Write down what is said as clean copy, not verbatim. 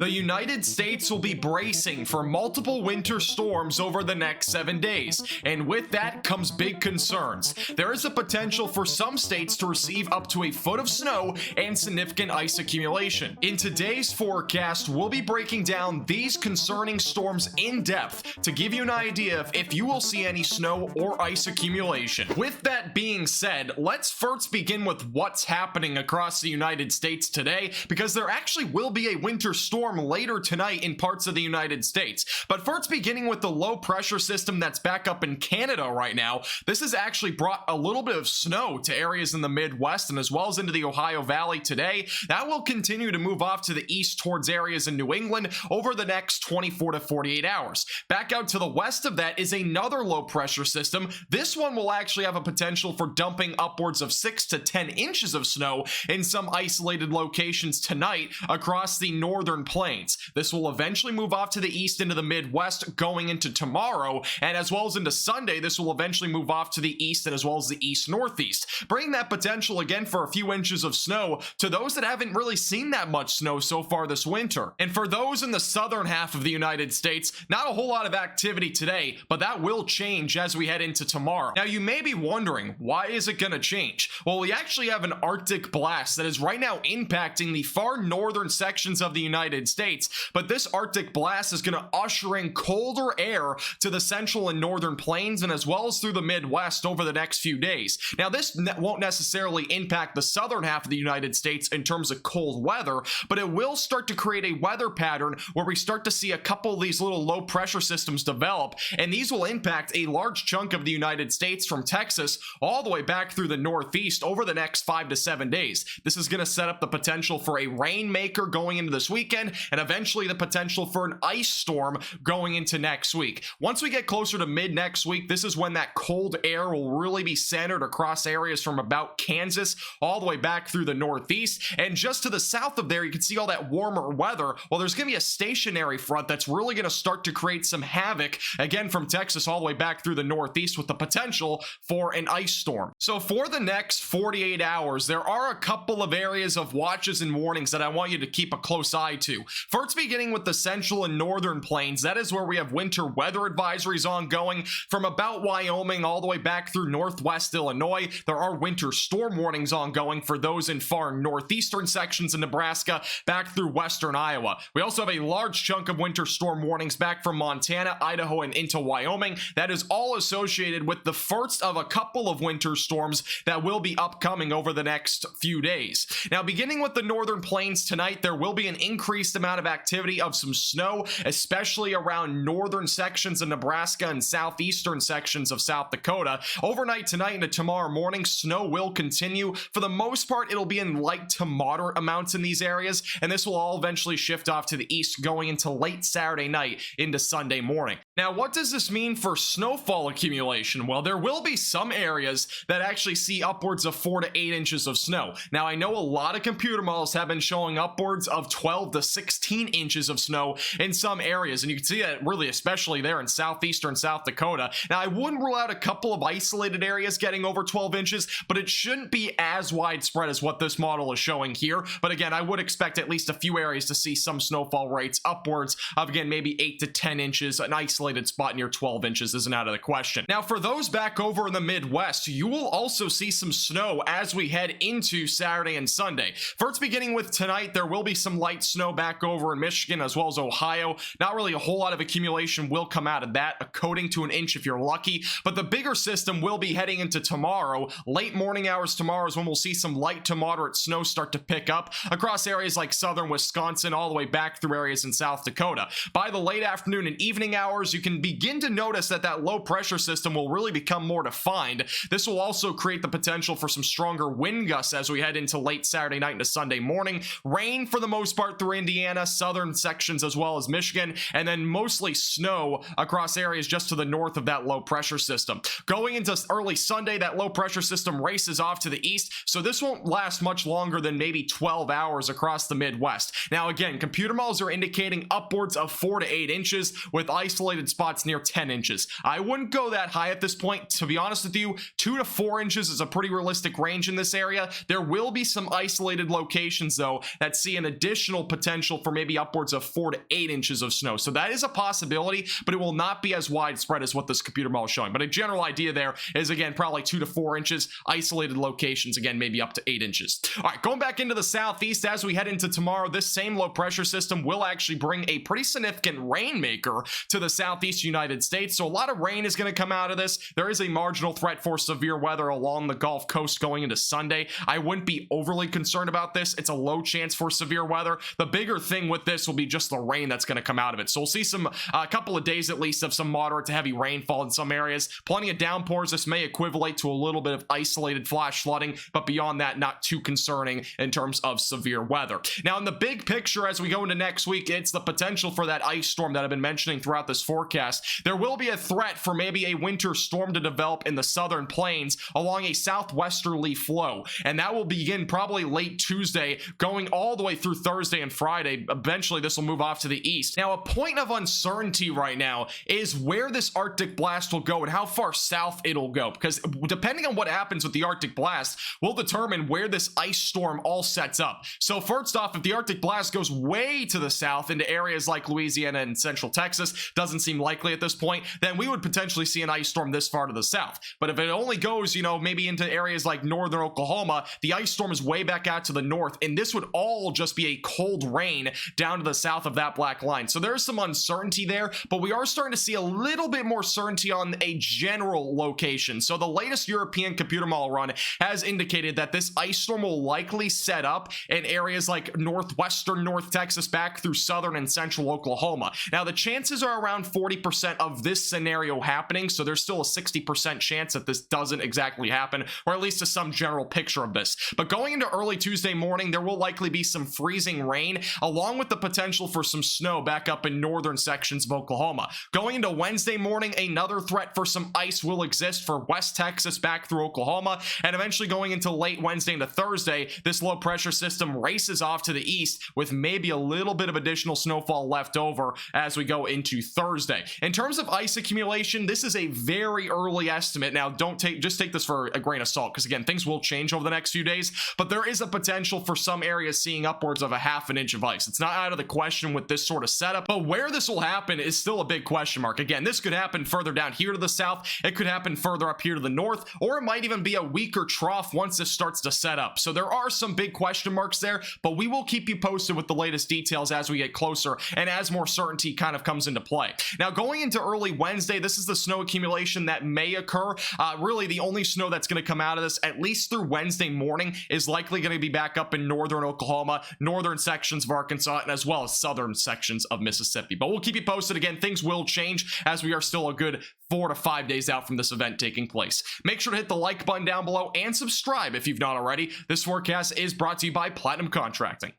The United States will be bracing for multiple winter storms over the next 7 days, and with that comes big concerns. There is a potential for some states to receive up to a foot of snow and significant ice accumulation. In today's forecast, we'll be breaking down these concerning storms in depth to give you an idea of if you will see any snow or ice accumulation. With that being said, let's first begin with what's happening across the United States today, because there actually will be a winter storm later tonight in parts of the United States. But first, beginning with the low pressure system that's back up in Canada right now, this has actually brought a little bit of snow to areas in the Midwest and as well as into the Ohio Valley today. That will continue to move off to the east towards areas in New England over the next 24 to 48 hours. Back out to the west of that is another low pressure system. This one will actually have a potential for dumping upwards of 6 to 10 inches of snow in some isolated locations tonight across the northern plains. This will eventually move off to the east into the Midwest going into tomorrow, and as well as into Sunday, this will eventually move off to the east and as well as the east-northeast, bringing that potential again for a few inches of snow to those that haven't really seen that much snow so far this winter. And for those in the southern half of the United States, not a whole lot of activity today, but that will change as we head into tomorrow. Now, you may be wondering, why is it going to change? Well, we actually have an Arctic blast that is right now impacting the far northern sections of the United States, but this Arctic blast is going to usher in colder air to the central and northern plains and as well as through the Midwest over the next few days. Now, this won't necessarily impact the southern half of the United States in terms of cold weather, but it will start to create a weather pattern where we start to see a couple of these little low pressure systems develop, and these will impact a large chunk of the United States from Texas all the way back through the Northeast over the next 5 to 7 days. This is going to set up the potential for a rainmaker going into this weekend and eventually the potential for an ice storm going into next week. Once we get closer to mid next week, this is when that cold air will really be centered across areas from about Kansas all the way back through the Northeast, and just to the south of there you can see all that warmer weather. Well, there's going to be a stationary front that's really going to start to create some havoc again from Texas all the way back through the Northeast with the potential for an ice storm. So for the next 48 hours, there are a couple of areas of watches and warnings that I want you to keep a close eye to. First, beginning with the central and northern plains, that is where we have winter weather advisories ongoing from about Wyoming all the way back through northwest Illinois. There are winter storm warnings ongoing for those in far northeastern sections of Nebraska back through western Iowa. We also have a large chunk of winter storm warnings back from Montana, Idaho, and into Wyoming. That is all associated with the first of a couple of winter storms that will be upcoming over the next few days. Now, beginning with the northern plains tonight, there will be an increased amount of activity of some snow, especially around northern sections of Nebraska and southeastern sections of South Dakota. Overnight tonight into tomorrow morning, snow will continue. For the most part, it'll be in light to moderate amounts in these areas, and this will all eventually shift off to the east going into late Saturday night into Sunday morning. Now, what does this mean for snowfall accumulation? Well, there will be some areas that actually see upwards of 4 to 8 inches of snow. Now, I know a lot of computer models have been showing upwards of 12 to 16 inches of snow in some areas, and you can see that really especially there in southeastern South Dakota. Now, I wouldn't rule out a couple of isolated areas getting over 12 inches, but it shouldn't be as widespread as what this model is showing here. But again, I would expect at least a few areas to see some snowfall rates upwards of, again, maybe 8 to 10 inches. An isolated spot near 12 inches isn't out of the question. Now, for those back over in the Midwest, you will also see some snow as we head into Saturday and Sunday. First, beginning with tonight, there will be some light snow back over in Michigan as well as Ohio. Not really a whole lot of accumulation will come out of that, a coating to an inch if you're lucky, but the bigger system will be heading into tomorrow. Late morning hours tomorrow is when we'll see some light to moderate snow start to pick up across areas like southern Wisconsin all the way back through areas in South Dakota. By the late afternoon and evening hours, you can begin to notice that low pressure system will really become more defined. This will also create the potential for some stronger wind gusts as we head into late Saturday night into Sunday morning. Rain for the most part through Indiana, southern sections as well as Michigan, and then mostly snow across areas just to the north of that low pressure system. Going into early Sunday, that low pressure system races off to the east, so this won't last much longer than maybe 12 hours across the Midwest. Now, again, computer models are indicating upwards of 4 to 8 inches with isolated spots near 10 inches. I wouldn't go that high at this point. To be honest with you, 2 to 4 inches is a pretty realistic range in this area. There will be some isolated locations, though, that see an additional potential potential for maybe upwards of 4 to 8 inches of snow. So that is a possibility, but it will not be as widespread as what this computer model is showing. But a general idea there is, again, probably 2 to 4 inches, isolated locations, again, maybe up to 8 inches. All right, going back into the southeast as we head into tomorrow, this same low pressure system will actually bring a pretty significant rainmaker to the southeast United States. So a lot of rain is going to come out of this. There is a marginal threat for severe weather along the Gulf Coast going into Sunday. I wouldn't be overly concerned about this. It's a low chance for severe weather. The bigger thing with this will be just the rain that's going to come out of it. So we'll see a couple of days at least of some moderate to heavy rainfall in some areas. Plenty of downpours. This may equivalent to a little bit of isolated flash flooding, but beyond that, not too concerning in terms of severe weather. Now, in the big picture, as we go into next week, it's the potential for that ice storm that I've been mentioning throughout this forecast. There will be a threat for maybe a winter storm to develop in the southern plains along a southwesterly flow, and that will begin probably late Tuesday, going all the way through Thursday and Friday. Eventually, this will move off to the east. Now, a point of uncertainty right now is where this Arctic blast will go and how far south it'll go, because depending on what happens with the Arctic blast will determine where this ice storm all sets up. So first off, if the Arctic blast goes way to the south into areas like Louisiana and central Texas, doesn't seem likely at this point, then we would potentially see an ice storm this far to the south. But if it only goes, maybe into areas like northern Oklahoma, the ice storm is way back out to the north, and this would all just be a cold rain down to the south of that black line. So there's some uncertainty there, but we are starting to see a little bit more certainty on a general location. So the latest European computer model run has indicated that this ice storm will likely set up in areas like northwestern North Texas back through southern and central Oklahoma. Now, the chances are around 40% of this scenario happening, so there's still a 60% chance that this doesn't exactly happen, or at least to some general picture of this. But going into early Tuesday morning, there will likely be some freezing rain, along with the potential for some snow back up in northern sections of Oklahoma. Going into Wednesday morning, another threat for some ice will exist for West Texas back through Oklahoma, and eventually going into late Wednesday into Thursday, this low pressure system races off to the east with maybe a little bit of additional snowfall left over as we go into Thursday. In terms of ice accumulation, this is a very early estimate. Now, just take this for a grain of salt, because again, things will change over the next few days, but there is a potential for some areas seeing upwards of a half an inch of ice. It's not out of the question with this sort of setup, but where this will happen is still a big question mark. Again, this could happen further down here to the south, it could happen further up here to the north, or it might even be a weaker trough once this starts to set up. So there are some big question marks there, but we will keep you posted with the latest details as we get closer and as more certainty kind of comes into play. Now, going into early Wednesday, this is the snow accumulation that may occur. Really, the only snow that's going to come out of this, at least through Wednesday morning, is likely going to be back up in northern Oklahoma, northern sections of Arkansas, and as well as southern sections of Mississippi. But we'll keep you posted. Again, things will change as we are still a good 4 to 5 days out from this event taking place. Make sure to hit the like button down below and subscribe if you've not already. This forecast is brought to you by Platinum Contracting.